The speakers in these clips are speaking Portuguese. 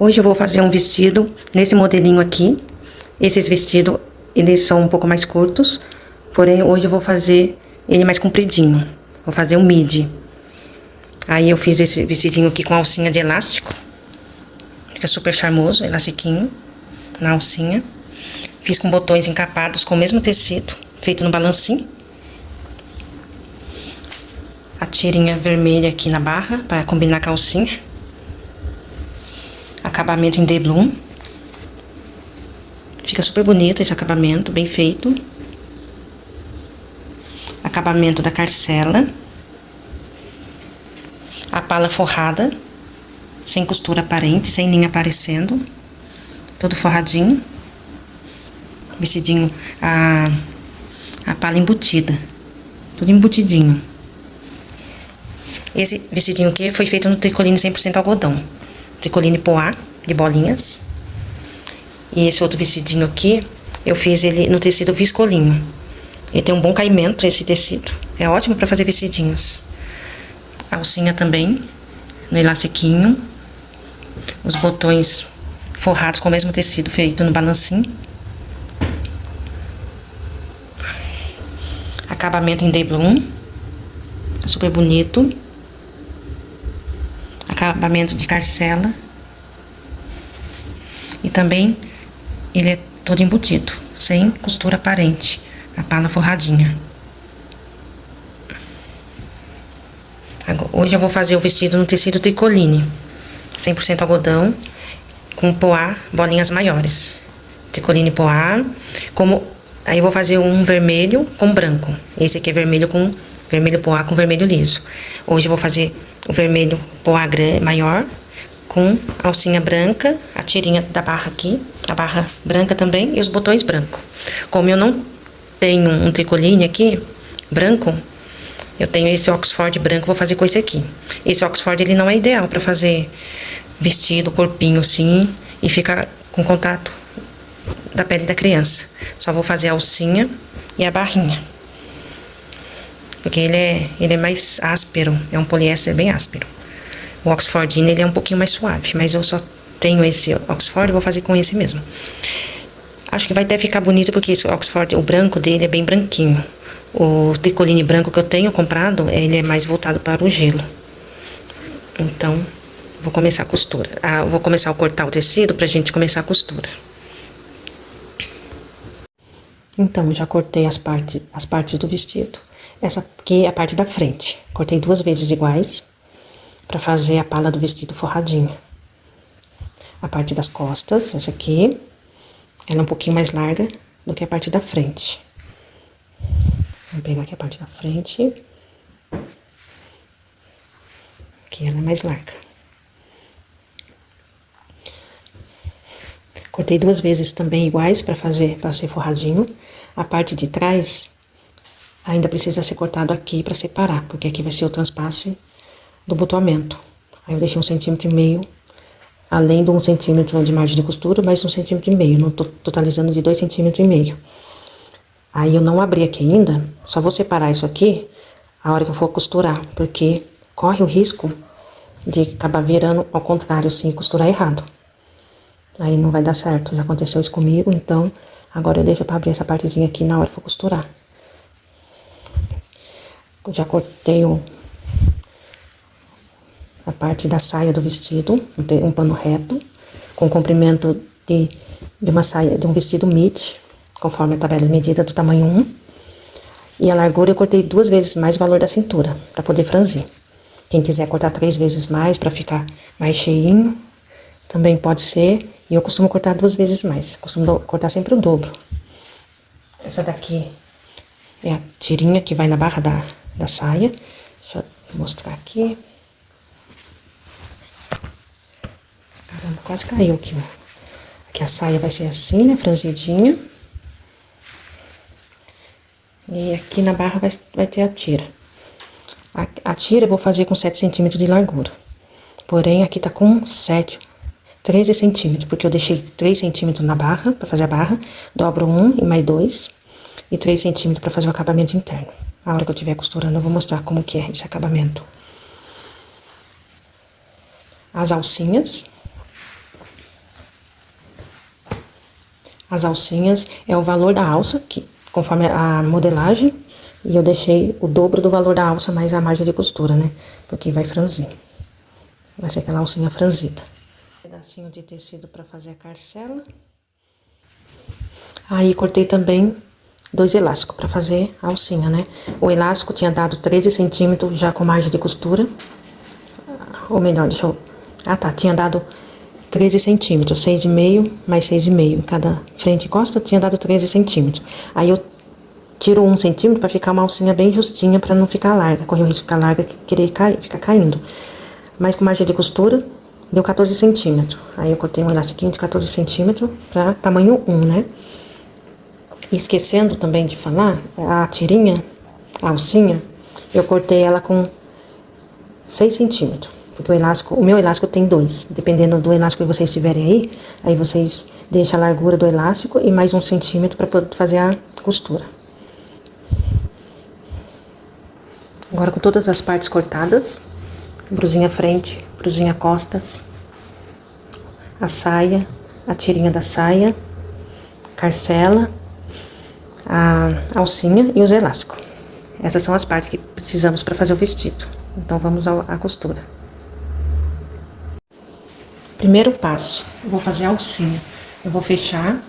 Hoje eu vou fazer um vestido nesse modelinho aqui. Esses vestidos, eles são um pouco mais curtos, porém hoje eu vou fazer ele mais compridinho. Vou fazer um midi. Aí eu fiz esse vestidinho aqui com alcinha de elástico. Fica super charmoso, elastiquinho na alcinha. Fiz com botões encapados com o mesmo tecido, feito no balancinho. A tirinha vermelha aqui na barra, para combinar com a alcinha. Acabamento em doubloon. Fica super bonito esse acabamento, bem feito. Acabamento da carcela. A pala forrada, sem costura aparente, sem linha aparecendo. Todo forradinho. Vestidinho, a pala embutida. Tudo embutidinho. Esse vestidinho aqui foi feito no tricoline 100% algodão. Tricoline poá, de bolinhas. E esse outro vestidinho aqui, eu fiz ele no tecido viscolinho. Ele tem um bom caimento, esse tecido. É ótimo pra fazer vestidinhos. A alcinha também, no elastiquinho. Os botões forrados com o mesmo tecido feito no balancinho. Acabamento em doubloon. Super bonito. Acabamento de carcela. E também ele é todo embutido, sem costura aparente. A pala forradinha. Hoje eu vou fazer o vestido no tecido tricoline. 100% algodão, com poá, bolinhas maiores. Tricoline poá. Aí eu vou fazer um vermelho com branco. Esse aqui é vermelho com vermelho poá com vermelho liso. Hoje eu vou fazer o vermelho poá maior, com alcinha branca, a tirinha da barra aqui, a barra branca também e os botões brancos. Como eu não tenho um tricoline aqui, branco, eu tenho esse Oxford branco, vou fazer com esse aqui. Esse Oxford, ele não é ideal pra fazer vestido, corpinho assim, e ficar com contato da pele da criança. Só vou fazer a alcinha e a barrinha. Porque ele é mais áspero, é um poliéster bem áspero. O Oxfordino, ele é um pouquinho mais suave, mas eu só tenho esse Oxford, vou fazer com esse mesmo. Acho que vai até ficar bonito, porque esse Oxford, o branco dele é bem branquinho. O tricoline branco que eu tenho comprado, ele é mais voltado para o gelo. Então, vou começar a costura. Vou começar a cortar o tecido pra gente começar a costura. Então, já cortei as partes do vestido. Essa aqui é a parte da frente. Cortei 2 vezes iguais para fazer a pala do vestido forradinha. A parte das costas, essa aqui, ela é um pouquinho mais larga do que a parte da frente. Vou pegar aqui a parte da frente. Aqui ela é mais larga. Cortei 2 vezes também iguais para ser forradinho. A parte de trás ainda precisa ser cortado aqui para separar, porque aqui vai ser o transpasse do botoamento. Aí eu deixei 1,5 cm, além de 1 cm de margem de costura, mais 1,5 cm, não tô totalizando de 2,5 cm. Aí eu não abri aqui ainda, só vou separar isso aqui a hora que eu for costurar, porque corre o risco de acabar virando ao contrário, assim, costurar errado. Aí não vai dar certo, já aconteceu isso comigo, então agora eu deixo pra abrir essa partezinha aqui na hora que for costurar. Já cortei a parte da saia do vestido, um pano reto, com comprimento de uma saia, de um vestido midi, conforme a tabela de medida do tamanho 1. E a largura eu cortei 2 vezes mais o valor da cintura, para poder franzir. Quem quiser cortar 3 vezes mais, para ficar mais cheinho, também pode ser. E eu costumo cortar 2 vezes mais, costumo cortar sempre o dobro. Essa daqui é a tirinha que vai na barra da saia. Deixa eu mostrar aqui. Caramba, quase caiu aqui, ó. Aqui a saia vai ser assim, né, franzidinha. E aqui na barra vai ter a tira. A tira eu vou fazer com 7 centímetros de largura. Porém, aqui tá com 13 centímetros, porque eu deixei 3 centímetros na barra, pra fazer a barra. Dobro 1 e mais 2. E 3 centímetros pra fazer o acabamento interno. A hora que eu estiver costurando, eu vou mostrar como que é esse acabamento. As alcinhas. As alcinhas é o valor da alça, que conforme a modelagem, e eu deixei o dobro do valor da alça mais a margem de costura, né? Porque vai franzir. Vai ser aquela alcinha franzida. Pedacinho de tecido para fazer a carcela. Aí cortei também 2 elásticos para fazer a alcinha, né? O elástico tinha dado 13 centímetros já com margem de costura. Ou melhor, deixa eu... Ah, tá. Tinha dado 13 centímetros, 6,5 mais 6,5. Cada frente e costa tinha dado 13 centímetros. Aí eu tiro 1 centímetro para ficar uma alcinha bem justinha, para não ficar larga. Correr o risco de ficar larga e querer cair, ficar caindo. Mas com margem de costura, deu 14 centímetros. Aí eu cortei um elastiquinho de 14 centímetros para tamanho 1, né? E esquecendo também de falar, a tirinha, a alcinha, eu cortei ela com 6 centímetros. Porque o meu elástico tem 2. Dependendo do elástico que vocês tiverem aí vocês deixam a largura do elástico e mais 1 centímetro para poder fazer a costura. Agora com todas as partes cortadas, brusinha frente, brusinha costas, a saia, a tirinha da saia, carcela, a alcinha e os elásticos. Essas são as partes que precisamos para fazer o vestido. Então vamos à costura. Primeiro passo, eu vou fazer a alcinha. Eu vou fechar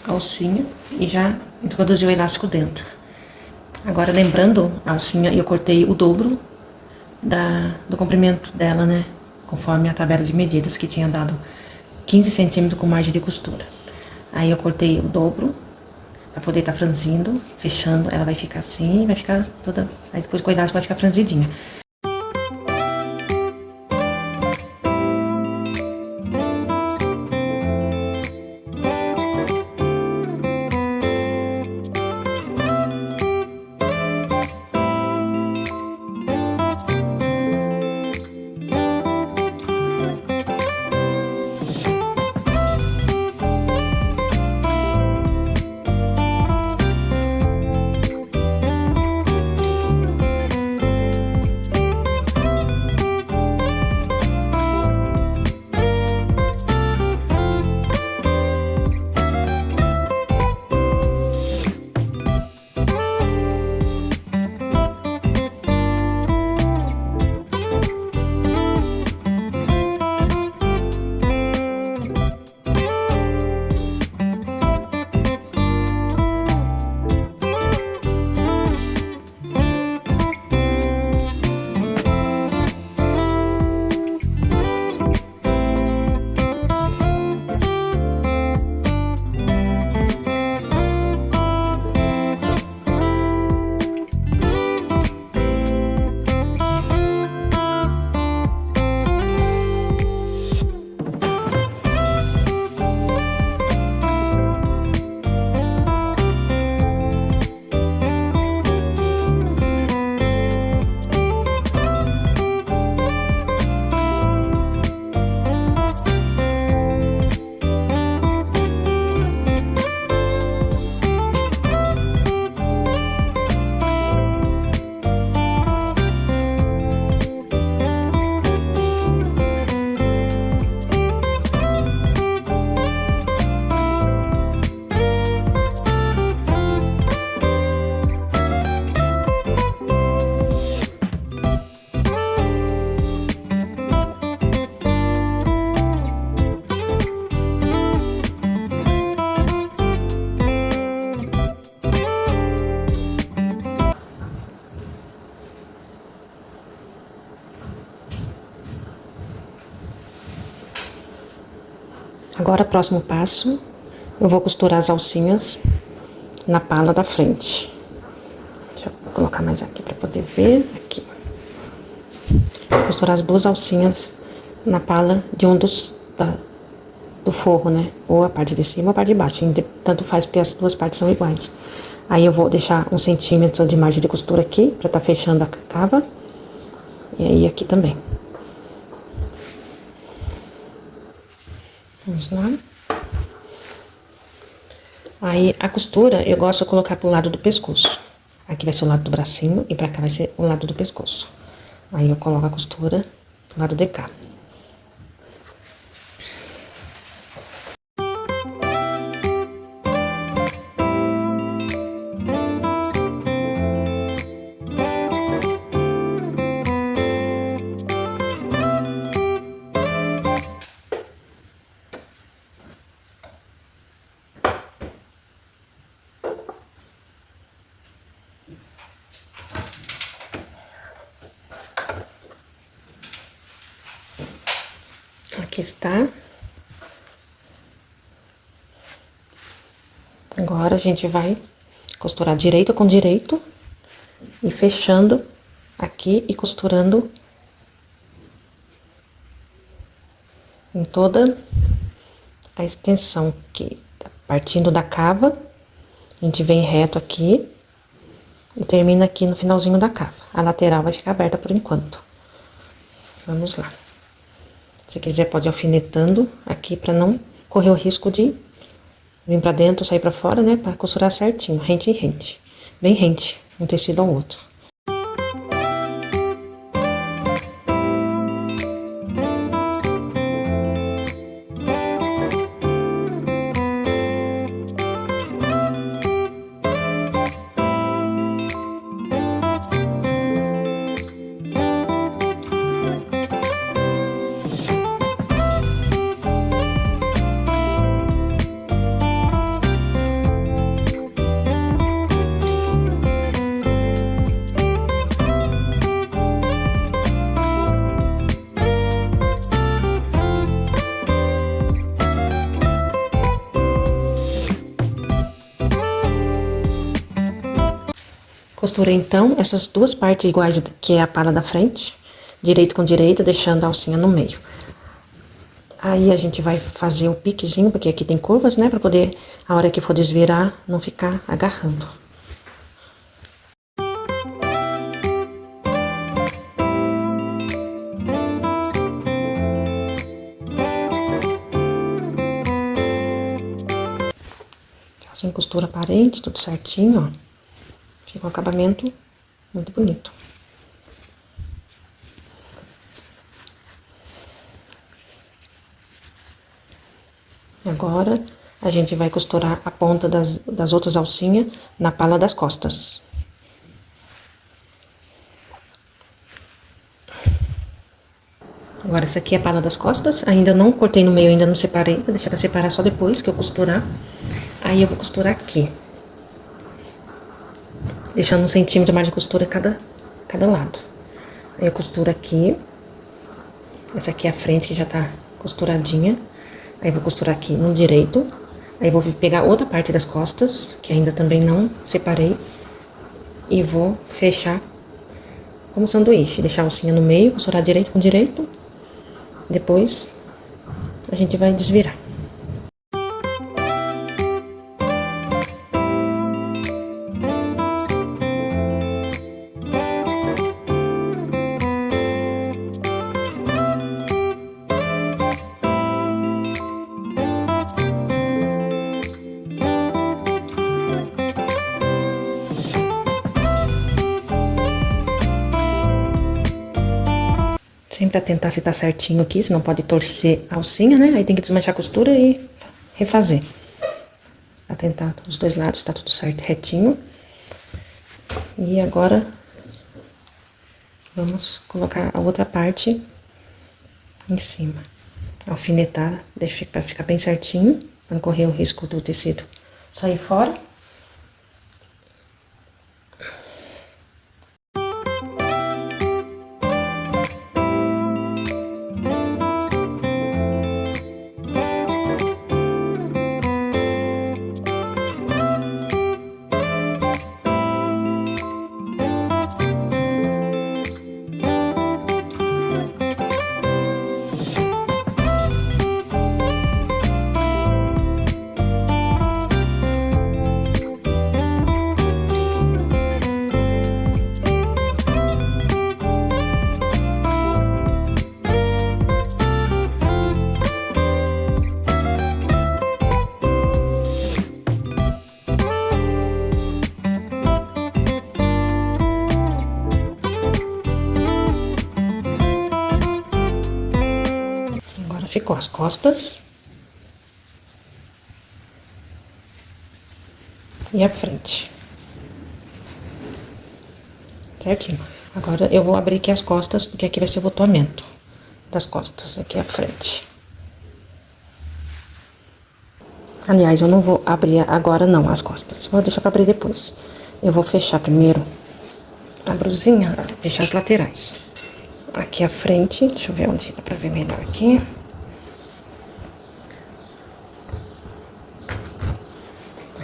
a alcinha e já introduzir o elástico dentro. Agora, lembrando, a alcinha eu cortei o dobro do comprimento dela, né? Conforme a tabela de medidas, que tinha dado 15 centímetros com margem de costura. Aí eu cortei o dobro, pra poder estar franzindo, fechando. Ela vai ficar assim, vai ficar toda... Aí depois com o elástico vai ficar franzidinha. Agora, próximo passo, eu vou costurar as alcinhas na pala da frente. Deixa eu colocar mais aqui para poder ver. Aqui. Vou costurar as 2 alcinhas na pala de um do forro, né? Ou a parte de cima ou a parte de baixo. Tanto faz, porque as 2 partes são iguais. Aí eu vou deixar 1 centímetro de margem de costura aqui, pra tá fechando a cava. E aí aqui também. Vamos lá. Aí a costura eu gosto de colocar pro lado do pescoço. Aqui vai ser o lado do bracinho e pra cá vai ser o lado do pescoço. Aí eu coloco a costura pro lado de cá. Aqui está. Agora a gente vai costurar direito com direito e fechando aqui e costurando em toda a extensão aqui, partindo da cava, a gente vem reto aqui e termina aqui no finalzinho da cava. A lateral vai ficar aberta por enquanto. Vamos lá. Se quiser pode ir alfinetando aqui pra não correr o risco de vir pra dentro, sair pra fora, né? Pra costurar certinho, rente em rente. Bem rente, um tecido ao outro. Costurei então essas duas partes iguais, que é a pala da frente, direito com direito, deixando a alcinha no meio. Aí a gente vai fazer o piquezinho, porque aqui tem curvas, né, pra poder, a hora que for desvirar, não ficar agarrando. Assim, costura aparente, tudo certinho, ó. Fica um acabamento muito bonito. Agora, a gente vai costurar a ponta das outras alcinhas na pala das costas. Agora, essa aqui é a pala das costas. Ainda não cortei no meio, ainda não separei. Vou deixar pra separar só depois que eu costurar. Aí, eu vou costurar aqui. Deixando 1 centímetro mais de costura cada lado. Aí eu costuro aqui. Essa aqui é a frente que já tá costuradinha. Aí eu vou costurar aqui no direito. Aí vou pegar outra parte das costas, que ainda também não separei. E vou fechar como sanduíche. Deixar a alcinha no meio, costurar direito com direito. Depois a gente vai desvirar. Sempre atentar se tá certinho aqui, senão pode torcer a alcinha, né? Aí tem que desmanchar a costura e refazer. Atentar os dois lados, tá tudo certo, retinho. E agora, vamos colocar a outra parte em cima. Alfinetar, deixa pra ficar bem certinho, pra não correr o risco do tecido sair fora. Ficou as costas e a frente, certinho. Agora eu vou abrir aqui as costas, porque aqui vai ser o botoamento das costas, aqui é a frente. Aliás, eu não vou abrir agora não as costas, vou deixar pra abrir depois. Eu vou fechar primeiro a brusinha, fechar as laterais. Aqui a frente, deixa eu ver onde dá pra ver melhor aqui.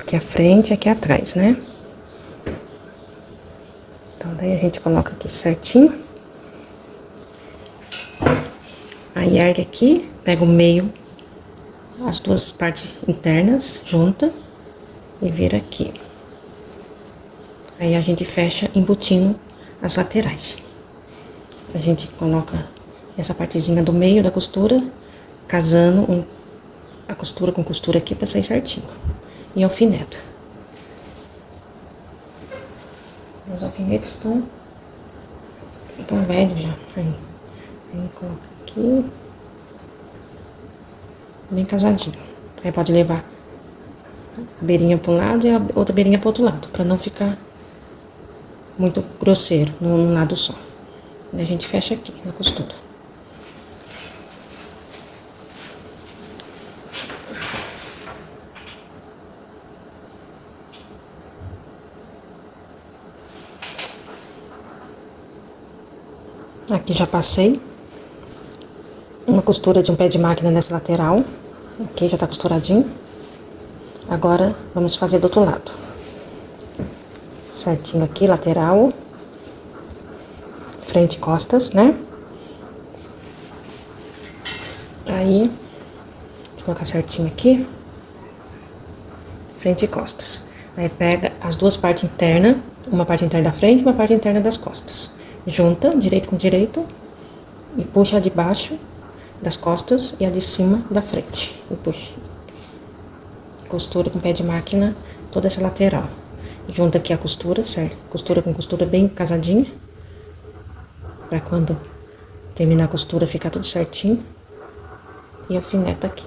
Aqui a frente e aqui atrás, né? Então, daí a gente coloca aqui certinho. Aí ergue aqui, pega o meio, as duas partes internas, junta e vira aqui. Aí a gente fecha embutindo as laterais. A gente coloca essa partezinha do meio da costura, casando a costura com costura aqui pra sair certinho. E alfineta. Os alfinetes estão velhos já. Aí coloca aqui. Bem casadinho. Aí pode levar a beirinha para um lado e a outra beirinha para outro lado, para não ficar muito grosseiro num lado só. E a gente fecha aqui na costura. Aqui já passei uma costura de um pé de máquina nessa lateral. Aqui já tá costuradinho. Agora vamos fazer do outro lado. Certinho aqui, lateral. Frente e costas, né? Aí, vou colocar certinho aqui. Frente e costas. Aí pega as duas partes internas, uma parte interna da frente e uma parte interna das costas. Junta, direito com direito, e puxa a de baixo das costas e a de cima da frente. E puxa. Costura com pé de máquina toda essa lateral. Junta aqui a costura, certo? Costura com costura bem casadinha. Pra quando terminar a costura ficar tudo certinho. E alfineta aqui.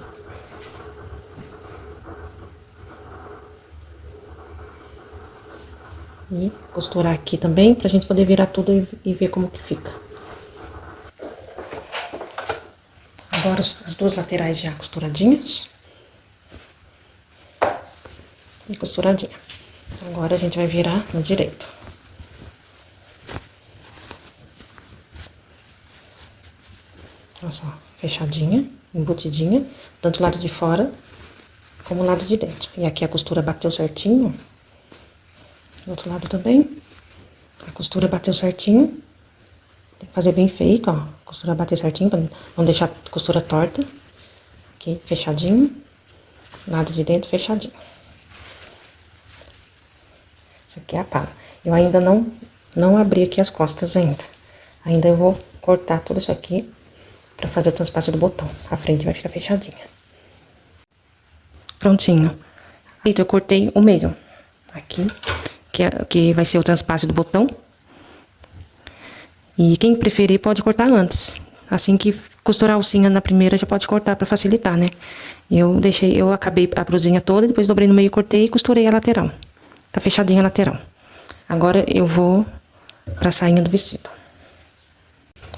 E costurar aqui também, pra gente poder virar tudo e ver como que fica. Agora as duas laterais já costuradinhas. E costuradinha. Agora a gente vai virar no direito. Olha só, fechadinha, embutidinha, tanto o lado de fora como o lado de dentro. E aqui a costura bateu certinho. Do outro lado também. A costura bateu certinho. Tem que fazer bem feito, ó. Costura bater certinho pra não deixar a costura torta. Aqui, fechadinho. Lado de dentro, fechadinho. Isso aqui é a pala. Eu ainda não abri aqui as costas ainda. Ainda eu vou cortar tudo isso aqui pra fazer o transpasso do botão. A frente vai ficar fechadinha. Prontinho. Aí eu cortei o meio. Aqui, que vai ser o transpasso do botão. E quem preferir pode cortar antes. Assim que costurar a alcinha na primeira, já pode cortar pra facilitar, né? Eu acabei a brusinha toda, depois dobrei no meio, cortei e costurei a lateral. Tá fechadinha a lateral. Agora eu vou pra sainha do vestido.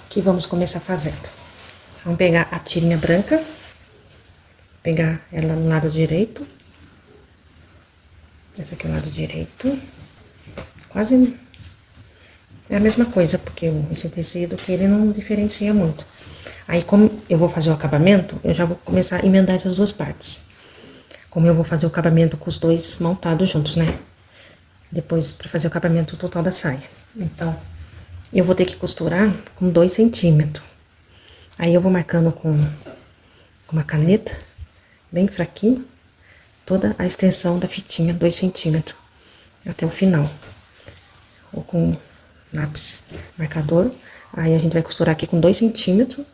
Aqui vamos começar fazendo. Vamos pegar a tirinha branca. Pegar ela no lado direito. Esse aqui é o lado direito. Quase é a mesma coisa, porque esse tecido que ele não diferencia muito. Aí, como eu vou fazer o acabamento, eu já vou começar a emendar essas duas partes. Como eu vou fazer o acabamento com os dois montados juntos, né? Depois, pra fazer o acabamento total da saia. Então, eu vou ter que costurar com 2 centímetros. Aí, eu vou marcando com uma caneta, bem fraquinho, toda a extensão da fitinha, 2 centímetros, até o final. Ou com lápis marcador. Aí, a gente vai costurar aqui com 2 centímetros,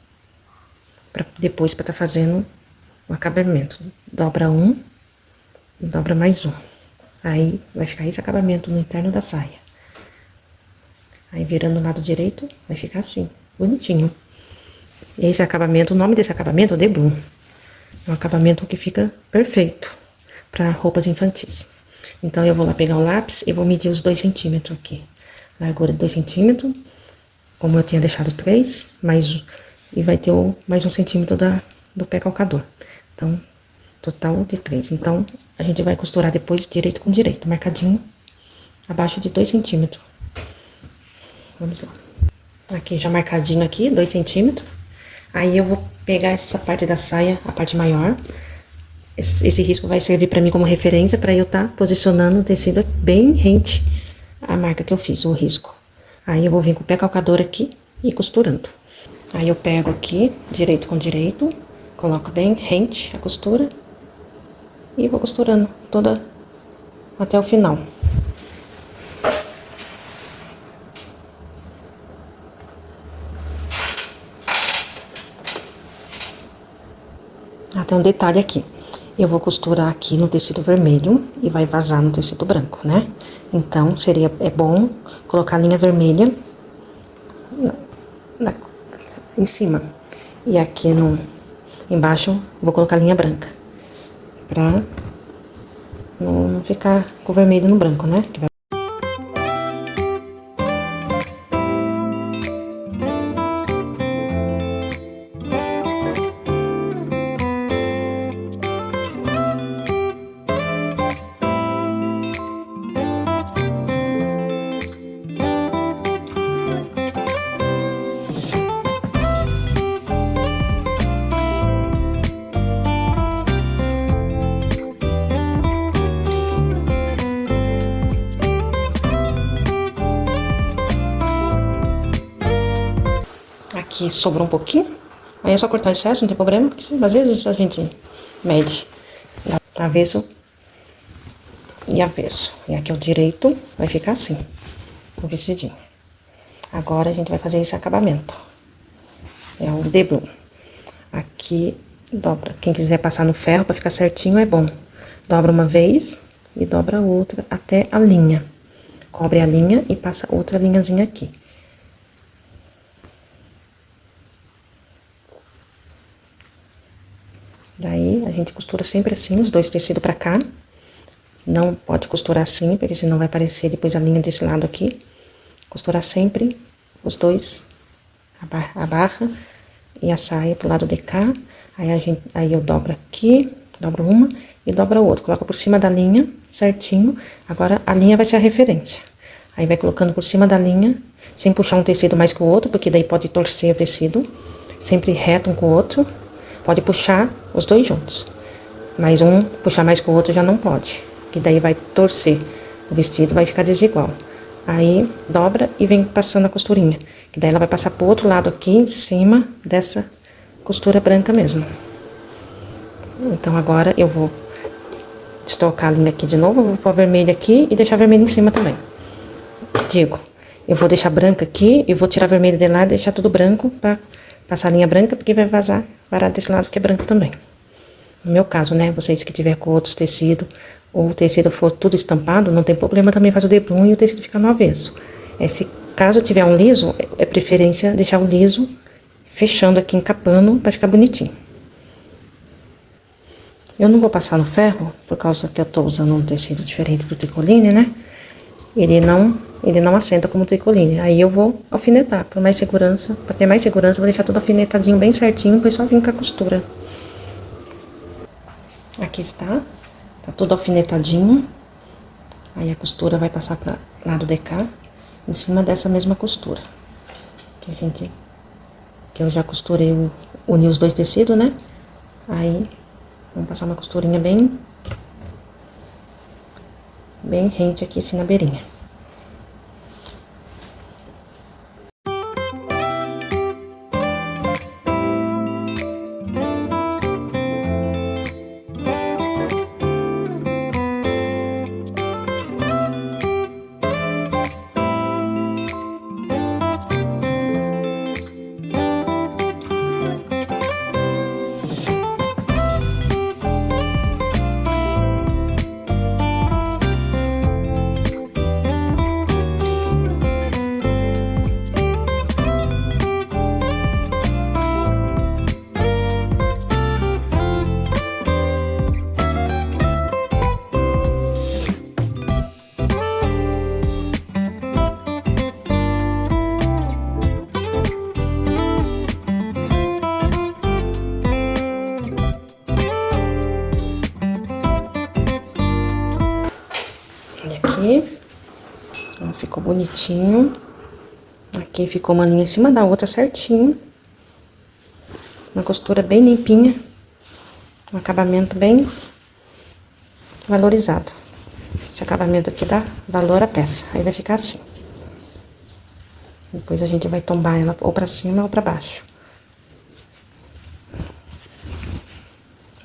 depois pra tá fazendo o acabamento. Dobra um e dobra mais um. Aí, vai ficar esse acabamento no interno da saia. Aí, virando o lado direito, vai ficar assim, bonitinho. Esse acabamento, o nome desse acabamento é debut. É um acabamento que fica perfeito para roupas infantis. Então, eu vou lá pegar o lápis e vou medir os 2 centímetros aqui. Largura de 2 centímetros, como eu tinha deixado 3, e vai ter mais 1 centímetro do pé calcador. Então, total de 3. Então, a gente vai costurar depois direito com direito, marcadinho, abaixo de 2 centímetros. Vamos lá. Aqui, já marcadinho aqui, 2 centímetros. Aí, eu vou pegar essa parte da saia, a parte maior, esse risco vai servir pra mim como referência pra eu tá posicionando o tecido bem rente à marca que eu fiz, o risco. Aí eu vou vir com o pé calcador aqui e costurando. Aí eu pego aqui, direito com direito, coloco bem rente a costura e vou costurando toda até o final. Tem um detalhe aqui. Eu vou costurar aqui no tecido vermelho e vai vazar no tecido branco, né? Então, é bom colocar a linha vermelha em cima. E aqui embaixo, vou colocar a linha branca. Pra não ficar com o vermelho no branco, né? Aqui sobrou um pouquinho, aí é só cortar o excesso, não tem problema, porque às vezes a gente mede avesso e avesso. E aqui o direito vai ficar assim, o vestidinho. Agora a gente vai fazer esse acabamento. É o deblu. Aqui dobra. Quem quiser passar no ferro pra ficar certinho é bom. Dobra uma vez e dobra outra até a linha. Cobre a linha e passa outra linhazinha aqui. Daí, a gente costura sempre assim, os dois tecidos pra cá. Não pode costurar assim, porque senão vai aparecer depois a linha desse lado aqui. Costurar sempre os dois, a barra e a saia pro lado de cá. Aí eu dobro aqui, dobro uma e dobro a outra. Coloca por cima da linha, certinho. Agora, a linha vai ser a referência. Aí vai colocando por cima da linha, sem puxar um tecido mais que o outro, porque daí pode torcer o tecido. Sempre reto um com o outro. Pode puxar os dois juntos, mas um puxar mais que o outro já não pode, que daí vai torcer, o vestido vai ficar desigual. Aí dobra e vem passando a costurinha, que daí ela vai passar pro outro lado aqui, em cima dessa costura branca mesmo. Então agora eu vou estocar a linha aqui de novo, vou pôr a vermelha aqui e deixar a vermelha em cima também. Eu vou deixar branca aqui e vou tirar a vermelha de lá e deixar tudo branco pra passar a linha branca, porque vai varar desse lado que é branco também. No meu caso, né, vocês que tiver com outros tecidos, ou o tecido for tudo estampado, não tem problema também fazer o deblu e o tecido ficar no avesso. Se caso tiver um liso, é preferência deixar o liso fechando aqui, encapando, pra ficar bonitinho. Eu não vou passar no ferro, por causa que eu tô usando um tecido diferente do tricoline, né? Ele não assenta como tricoline. Aí eu vou alfinetar, pra mais segurança. Pra ter mais segurança, eu vou deixar tudo alfinetadinho, bem certinho, depois só vir com a costura. Aqui está. Tá tudo alfinetadinho. Aí a costura vai passar pra lado de cá, em cima dessa mesma costura. Que eu já costurei, uni os dois tecidos, né? Aí, vamos passar uma costurinha bem rente aqui, assim, na beirinha. Aqui, ó, ficou bonitinho. Aqui ficou uma linha em cima da outra certinho. Uma costura bem limpinha. Um acabamento bem valorizado. Esse acabamento aqui dá valor à peça. Aí vai ficar assim. Depois a gente vai tombar ela ou pra cima ou pra baixo.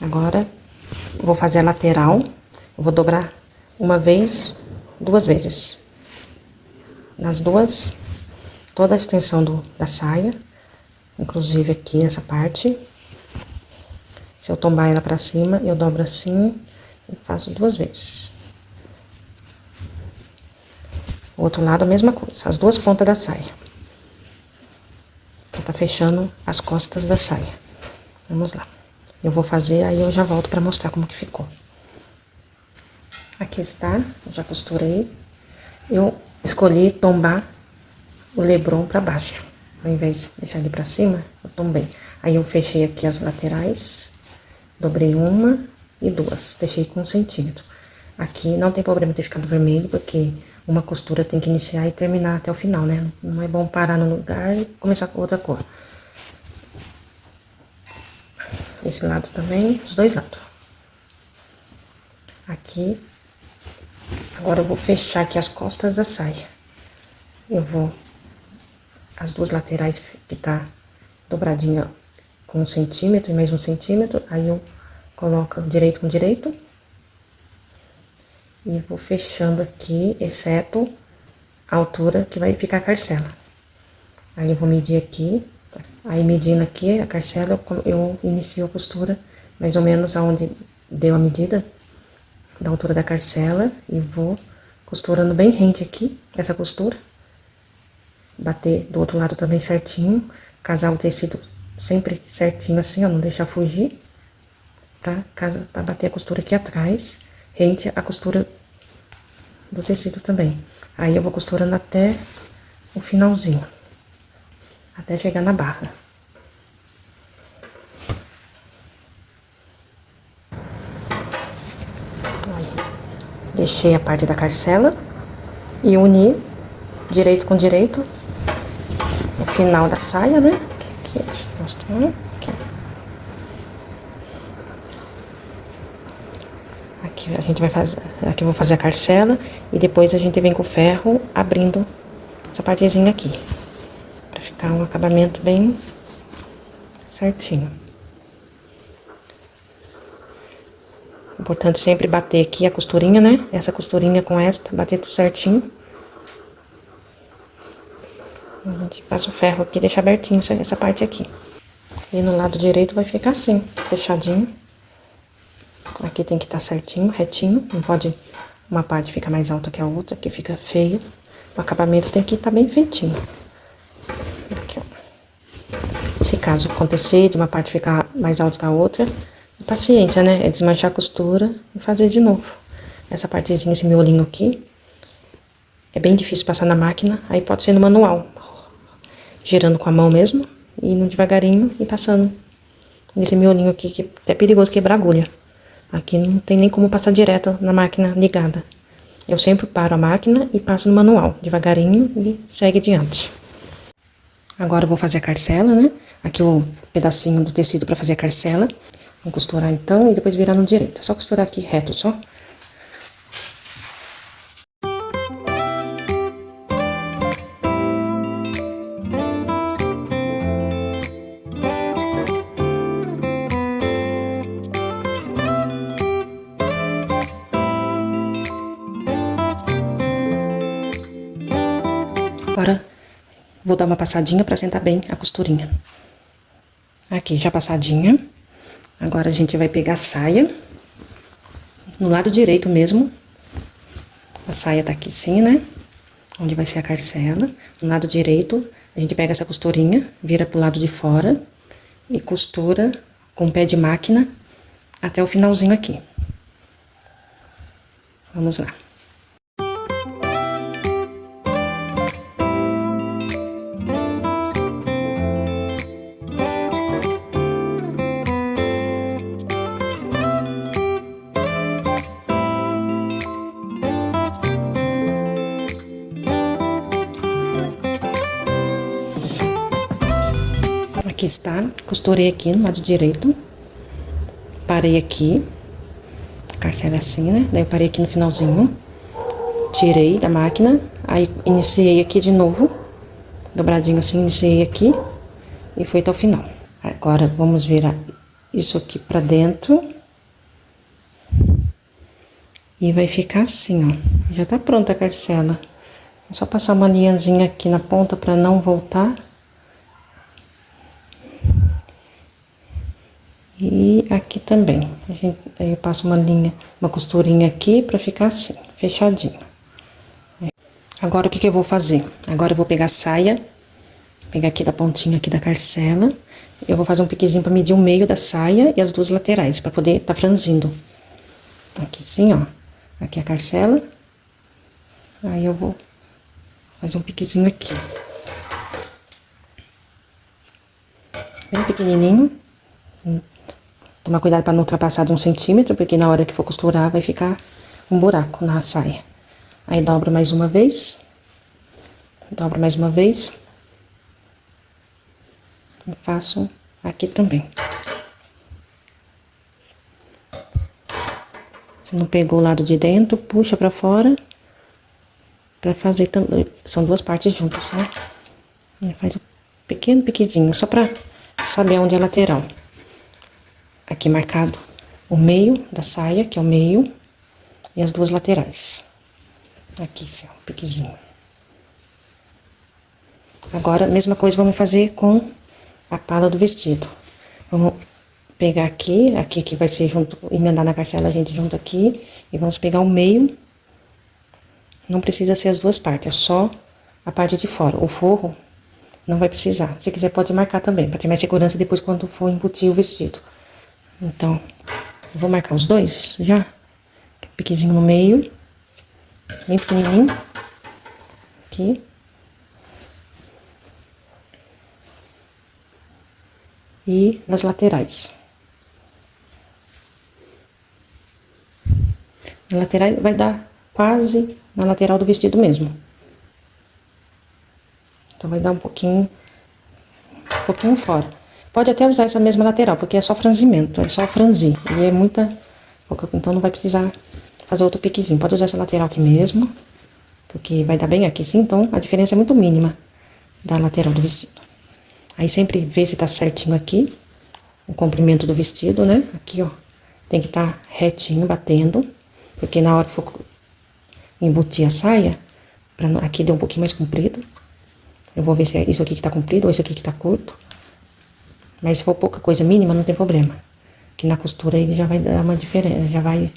Agora, vou fazer a lateral. Eu vou dobrar uma vez, 2 vezes. Nas duas, toda a extensão da saia. Inclusive aqui nessa parte. Se eu tombar ela pra cima, eu dobro assim e faço 2 vezes. O outro lado, a mesma coisa, as 2 pontas da saia. Pra tá fechando as costas da saia. Vamos lá. Eu vou fazer, aí eu já volto pra mostrar como que ficou. Aqui está, eu já costurei. Eu escolhi tombar o lebron pra baixo. Ao invés de deixar ele pra cima, eu tombei. Aí eu fechei aqui as laterais, dobrei uma e 2, deixei com 1 centímetro. Aqui não tem problema ter ficado vermelho, porque uma costura tem que iniciar e terminar até o final, né? Não é bom parar no lugar e começar com outra cor. Esse lado também, os 2 lados. Aqui. Agora eu vou fechar aqui as costas da saia. Eu vou... As 2 laterais que tá dobradinha com 1 centímetro e mais 1 centímetro. Aí eu coloco direito com direito. E vou fechando aqui, exceto a altura que vai ficar a carcela. Aí eu vou medir aqui. Aí medindo aqui a carcela, eu inicio a costura mais ou menos aonde deu a medida da altura da carcela. E vou costurando bem rente aqui, essa costura. Bater do outro lado também certinho. Casar o tecido sempre certinho assim, ó, não deixar fugir. Pra bater a costura aqui atrás, rente a costura do tecido também. Aí eu vou costurando até o finalzinho. Até chegar na barra. Aí, deixei a parte da carcela e uni direito com direito no final da saia, né? Aqui, deixa eu mostrar. Aqui. Aqui a gente vai fazer. Aqui eu vou fazer a carcela e depois a gente vem com o ferro abrindo essa partezinha aqui. Pra ficar um acabamento bem certinho. Importante sempre bater aqui a costurinha, né? Essa costurinha com esta, bater tudo certinho. A gente passa o ferro aqui e deixa abertinho essa parte aqui. E no lado direito vai ficar assim, fechadinho. Aqui tem que estar certinho, retinho. Não pode uma parte ficar mais alta que a outra, que fica feio. O acabamento tem que estar bem feitinho. Aqui, ó. Se caso acontecer de uma parte ficar mais alta que a outra, paciência, né? É desmanchar a costura e fazer de novo. Essa partezinha, esse miolinho aqui, é bem difícil passar na máquina, aí pode ser no manual. Girando com a mão mesmo, e indo devagarinho e passando nesse miolinho aqui, que é até perigoso quebrar a agulha. Aqui não tem nem como passar direto na máquina ligada. Eu sempre paro a máquina e passo no manual, devagarinho, e segue adiante. Agora eu vou fazer a carcela, né? Aqui o pedacinho do tecido pra fazer a carcela. Vou costurar então e depois virar no direito. É só costurar aqui reto, só. Agora, vou dar uma passadinha pra sentar bem a costurinha. Aqui, já passadinha. Agora, a gente vai pegar a saia. No lado direito mesmo. A saia tá aqui sim, né? Onde vai ser a carcela. No lado direito, a gente pega essa costurinha, vira pro lado de fora. E costura com o pé de máquina até o finalzinho aqui. Vamos lá. Aqui está, costurei aqui no lado direito, parei aqui, carcela assim, né? Daí eu parei aqui no finalzinho, tirei da máquina, aí iniciei aqui de novo, dobradinho assim, iniciei aqui e foi até o final. Agora vamos virar isso aqui pra dentro e vai ficar assim, ó. Já tá pronta a carcela. É só passar uma linhazinha aqui na ponta pra não voltar. E aqui também. Aí eu passo uma linha, uma costurinha aqui pra ficar assim, fechadinho. Agora o que que eu vou fazer? Agora eu vou pegar a saia, pegar aqui da pontinha aqui da carcela. Eu vou fazer um piquezinho pra medir o meio da saia e as duas laterais, pra poder tá franzindo. Aqui assim, ó. Aqui a carcela. Aí eu vou fazer um piquezinho aqui. Bem pequenininho. Tomar cuidado pra não ultrapassar de 1 centímetro, porque na hora que for costurar vai ficar um buraco na saia. Aí dobro mais uma vez. Dobro mais uma vez. E faço aqui também. Se não pegou o lado de dentro, puxa pra fora. Pra fazer também. São duas partes juntas, né? E faz um pequeno piquezinho, só pra saber onde é a lateral. Aqui marcado o meio da saia, que é o meio. E as duas laterais. Aqui, assim, ó, piquezinho. Agora, a mesma coisa vamos fazer com a pala do vestido. Vamos pegar aqui que vai ser junto, emendar na carcela, a gente junta aqui. E vamos pegar o meio. Não precisa ser as duas partes, é só a parte de fora. O forro não vai precisar. Se quiser pode marcar também, para ter mais segurança depois quando for embutir o vestido. Então, eu vou marcar os dois já. Piquezinho no meio. Bem pequenininho. Aqui. E nas laterais. Na lateral vai dar quase na lateral do vestido mesmo. Então vai dar um pouquinho fora. Pode até usar essa mesma lateral, porque é só franzimento, é só franzir. E é muita, então não vai precisar fazer outro piquezinho. Pode usar essa lateral aqui mesmo, porque vai dar bem aqui sim, então a diferença é muito mínima da lateral do vestido. Aí sempre vê se tá certinho aqui, o comprimento do vestido, né? Aqui, ó, tem que estar retinho, batendo, porque na hora que for embutir a saia, aqui deu um pouquinho mais comprido. Eu vou ver se é isso aqui que tá comprido ou isso aqui que tá curto. Mas se for pouca coisa mínima, não tem problema. Que na costura ele já vai dar uma diferença, já vai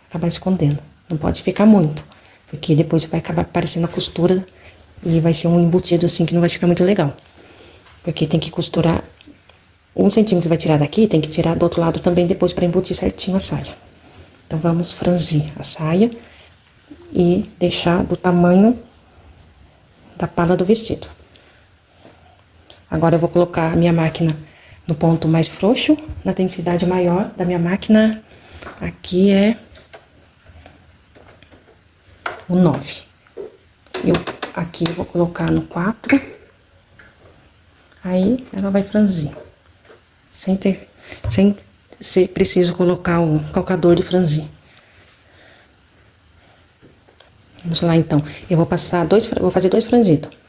acabar escondendo. Não pode ficar muito, porque depois vai acabar aparecendo a costura e vai ser um embutido assim que não vai ficar muito legal. Porque tem que costurar 1 centímetro que vai tirar daqui, tem que tirar do outro lado também depois para embutir certinho a saia. Então vamos franzir a saia e deixar do tamanho da pala do vestido. Agora eu vou colocar a minha máquina no ponto mais frouxo, na densidade maior da minha máquina, aqui é o 9. Aqui eu vou colocar no 4, aí ela vai franzir, sem ser preciso colocar o calcador de franzir. Vamos lá então, eu vou fazer 2 franzidos.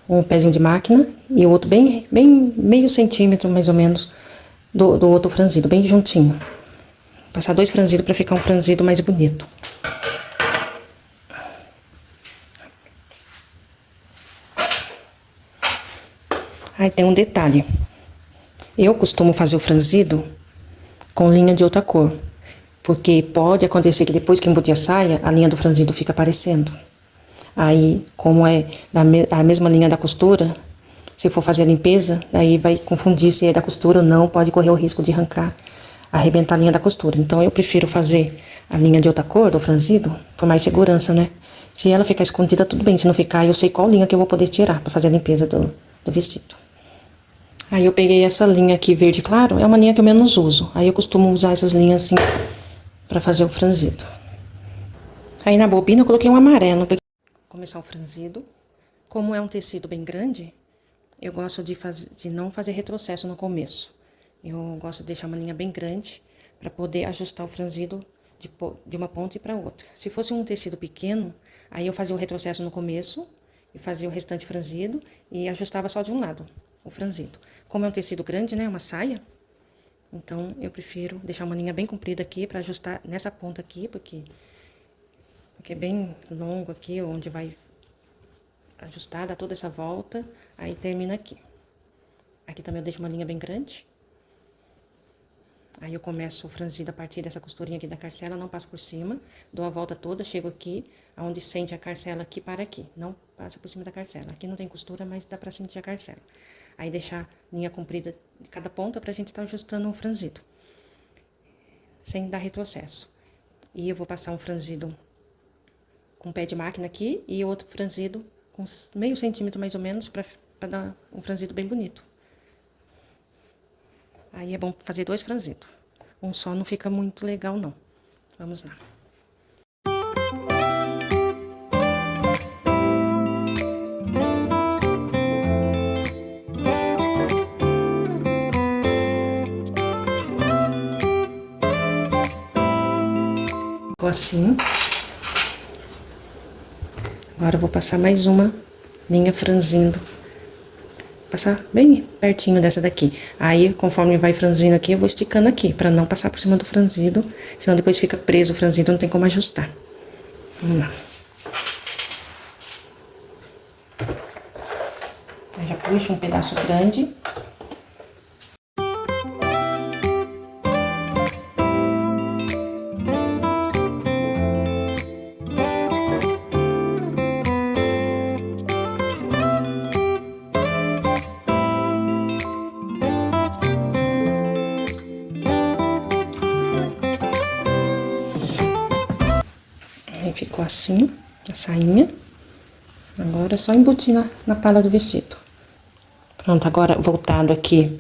Um pezinho de máquina e o outro bem meio centímetro, mais ou menos, do outro franzido, bem juntinho. Passar 2 franzidos para ficar um franzido mais bonito. Aí tem um detalhe. Eu costumo fazer o franzido com linha de outra cor, porque pode acontecer que depois que embutir a saia, a linha do franzido fica aparecendo. Aí, como é a mesma linha da costura, se for fazer a limpeza, aí vai confundir se é da costura ou não, pode correr o risco de arrebentar a linha da costura. Então, eu prefiro fazer a linha de outra cor, do franzido, por mais segurança, né? Se ela ficar escondida, tudo bem. Se não ficar, eu sei qual linha que eu vou poder tirar para fazer a limpeza do vestido. Aí, eu peguei essa linha aqui, verde claro, é uma linha que eu menos uso. Aí, eu costumo usar essas linhas assim, para fazer o franzido. Aí, na bobina, eu coloquei um amarelo, começar o franzido. Como é um tecido bem grande, eu gosto de não fazer retrocesso no começo. Eu gosto de deixar uma linha bem grande para poder ajustar o franzido de uma ponta e para outra. Se fosse um tecido pequeno, aí eu fazia o retrocesso no começo e fazia o restante franzido e ajustava só de um lado, o franzido. Como é um tecido grande, né, uma saia, então eu prefiro deixar uma linha bem comprida aqui para ajustar nessa ponta aqui, porque é bem longo aqui, onde vai ajustar, dá toda essa volta, aí termina aqui. Aqui também eu deixo uma linha bem grande. Aí eu começo o franzido a partir dessa costurinha aqui da carcela, não passo por cima, dou a volta toda, chego aqui, aonde sente a carcela aqui para aqui, não passa por cima da carcela. Aqui não tem costura, mas dá pra sentir a carcela. Aí deixar linha comprida de cada ponta pra gente estar ajustando o franzido, sem dar retrocesso. E eu vou passar um franzido com pé de máquina aqui e outro franzido com meio centímetro mais ou menos pra dar um franzido bem bonito. Aí é bom fazer 2 franzidos. Um só não fica muito legal, não. Vamos lá. Ficou assim. Agora eu vou passar mais uma linha franzindo. Passar bem pertinho dessa daqui. Aí, conforme vai franzindo aqui, eu vou esticando aqui, pra não passar por cima do franzido, senão depois fica preso o franzido, não tem como ajustar. Vamos lá. Aí já puxo um pedaço grande. Aí ficou assim, a sainha. Agora é só embutir na pala do vestido. Pronto, agora voltado aqui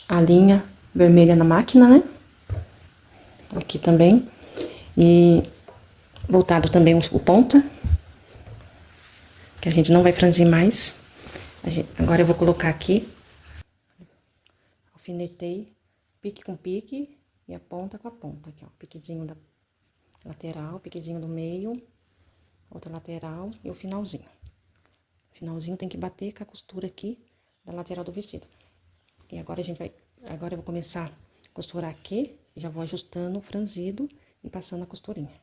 a linha vermelha na máquina, né? Aqui também. E voltado também o ponto, que a gente não vai franzir mais. Agora eu vou colocar aqui. Alfinetei, pique com pique e a ponta com a ponta. Aqui, ó, piquezinho da lateral, piquezinho do meio, outra lateral e o finalzinho. O finalzinho tem que bater com a costura aqui da lateral do vestido. E agora agora eu vou começar a costurar aqui, já vou ajustando o franzido e passando a costurinha.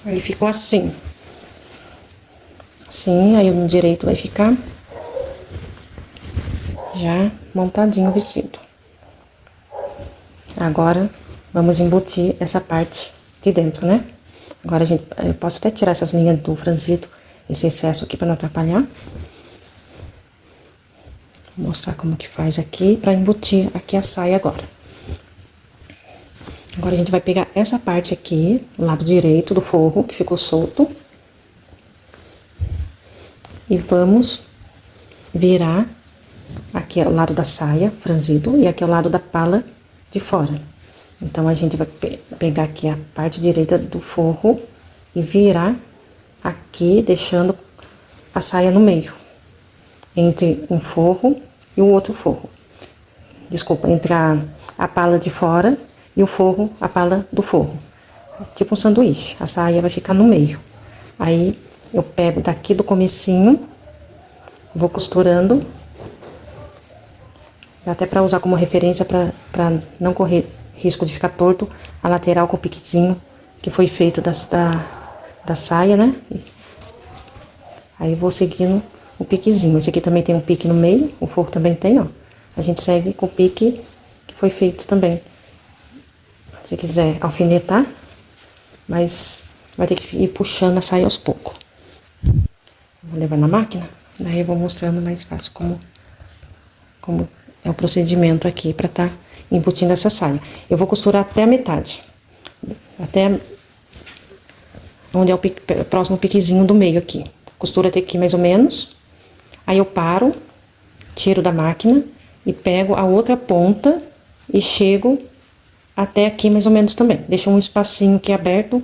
Aí ficou assim. Assim, aí o direito vai ficar já montadinho o vestido. Agora, vamos embutir essa parte de dentro, né? Agora, eu posso até tirar essas linhas do franzido, esse excesso aqui pra não atrapalhar. Vou mostrar como que faz aqui pra embutir aqui a saia agora. Agora, a gente vai pegar essa parte aqui, o lado direito do forro, que ficou solto. E vamos virar aqui ao lado da saia, franzido, e aqui ao lado da pala de fora. Então, a gente vai pegar aqui a parte direita do forro e virar aqui, deixando a saia no meio. Entre um forro e o outro forro. Desculpa, entre a pala de fora e o forro, a pala do forro. Tipo um sanduíche. A saia vai ficar no meio. Aí, eu pego daqui do comecinho, vou costurando. Dá até pra usar como referência pra não correr risco de ficar torto a lateral com o piquezinho que foi feito da saia, né? Aí, vou seguindo o piquezinho. Esse aqui também tem um pique no meio, o forro também tem, ó. A gente segue com o pique que foi feito também. Se quiser alfinetar, mas vai ter que ir puxando a saia aos poucos. Vou levar na máquina, daí eu vou mostrando mais fácil como é o procedimento aqui pra tá embutindo essa saia. Eu vou costurar até a metade, até onde é o próximo piquezinho do meio aqui. Costura até aqui mais ou menos, aí eu paro, tiro da máquina e pego a outra ponta e chego até aqui mais ou menos também. Deixa um espacinho aqui aberto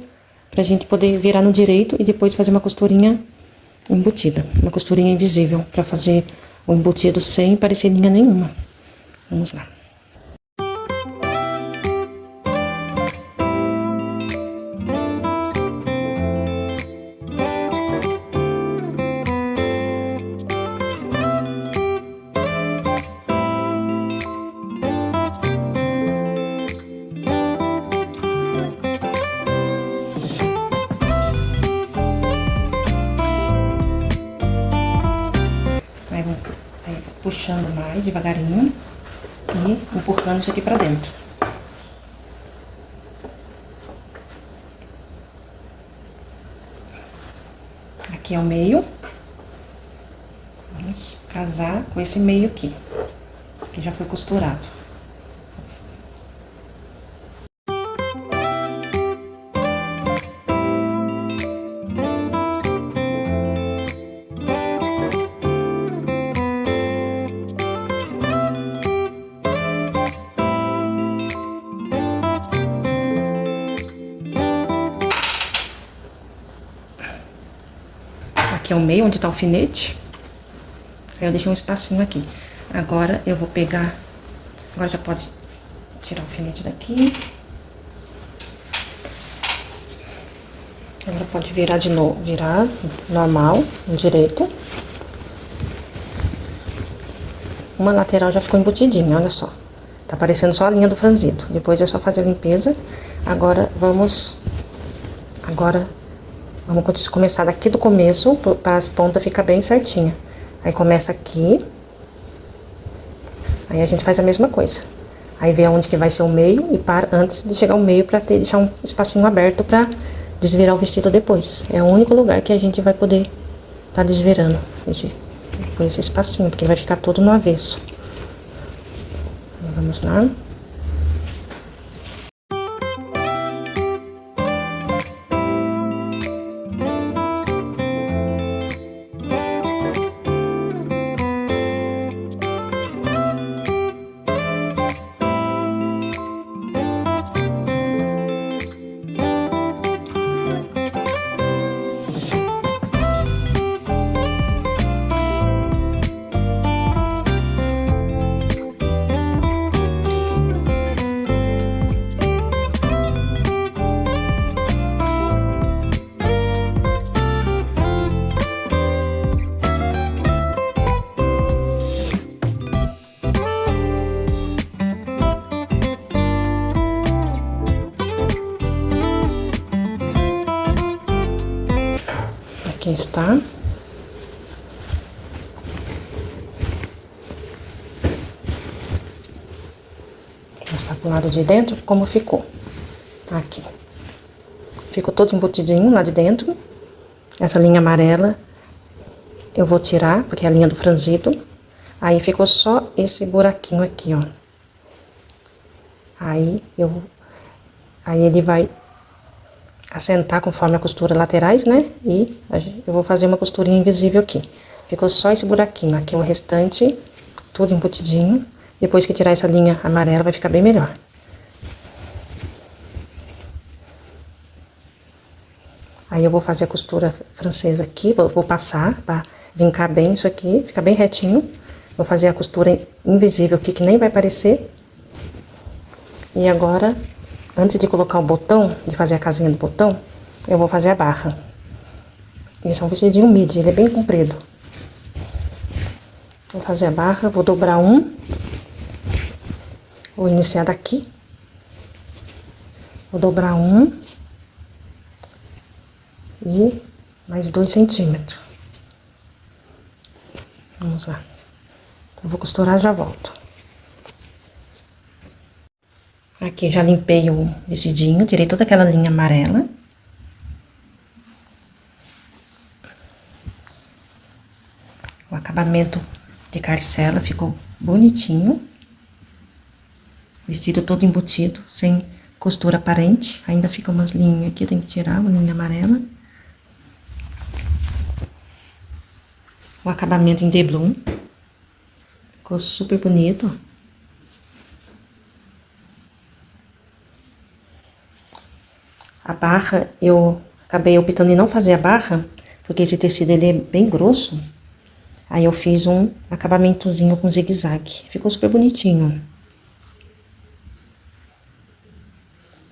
pra gente poder virar no direito e depois fazer uma costurinha embutida, uma costurinha invisível pra fazer o embutido sem parecer linha nenhuma. Vamos lá. Aí puxando mais devagarinho e empurrando isso aqui pra dentro. Aqui é o meio. Vamos casar com esse meio aqui, que já foi costurado. Aqui é o meio, onde tá o alfinete. Aí eu deixei um espacinho aqui. Agora eu vou pegar... Agora já pode tirar o alfinete daqui. Agora pode virar de novo, virar normal, no direito. Uma lateral já ficou embutidinha, olha só. Tá aparecendo só a linha do franzido. Depois é só fazer a limpeza. Agora vamos começar daqui do começo, para as pontas ficar bem certinha. Aí começa aqui. Aí a gente faz a mesma coisa. Aí vê aonde que vai ser o meio e para antes de chegar ao meio para deixar um espacinho aberto para desvirar o vestido depois. É o único lugar que a gente vai poder tá desvirando por esse espacinho, porque vai ficar todo no avesso. Então, vamos lá. Aqui está. Vou mostrar pro lado de dentro como ficou. Aqui. Ficou todo embutidinho lá de dentro. Essa linha amarela eu vou tirar, porque é a linha do franzido. Aí ficou só esse buraquinho aqui, ó. Aí ele vai assentar conforme a costura laterais, né? E eu vou fazer uma costurinha invisível aqui. Ficou só esse buraquinho. Aqui o restante, tudo embutidinho. Depois que tirar essa linha amarela, vai ficar bem melhor. Aí eu vou fazer a costura francesa aqui, vou passar pra vincar bem isso aqui, ficar bem retinho. Vou fazer a costura invisível aqui, que nem vai aparecer. E agora, antes de colocar o botão, de fazer a casinha do botão, eu vou fazer a barra. Esse é um vestidinho midi, ele é bem comprido. Vou fazer a barra, vou dobrar um. Vou iniciar daqui. Vou dobrar um. E mais 2 centímetros. Vamos lá. Eu vou costurar e já volto. Aqui já limpei o vestidinho, tirei toda aquela linha amarela. O acabamento de carcela ficou bonitinho. Vestido todo embutido, sem costura aparente. Ainda fica umas linhas aqui, eu tenho que tirar uma linha amarela. O acabamento em debloom. Ficou super bonito, ó. A barra, eu acabei optando em não fazer a barra, porque esse tecido ele é bem grosso. Aí eu fiz um acabamentozinho com zigue-zague. Ficou super bonitinho.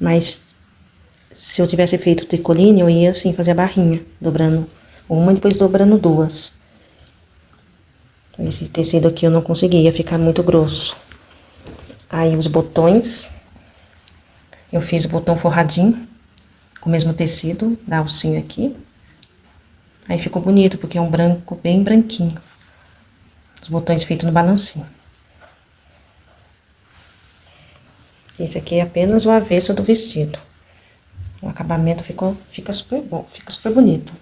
Mas se eu tivesse feito tricoline, eu ia assim fazer a barrinha, dobrando uma e depois dobrando duas. Esse tecido aqui eu não consegui, ia ficar muito grosso. Aí os botões, eu fiz o botão forradinho, com o mesmo tecido da alcinha aqui. Aí ficou bonito, porque é um branco bem branquinho. Os botões feitos no balancinho. Esse aqui é apenas o avesso do vestido. O acabamento fica super bom, fica super bonito.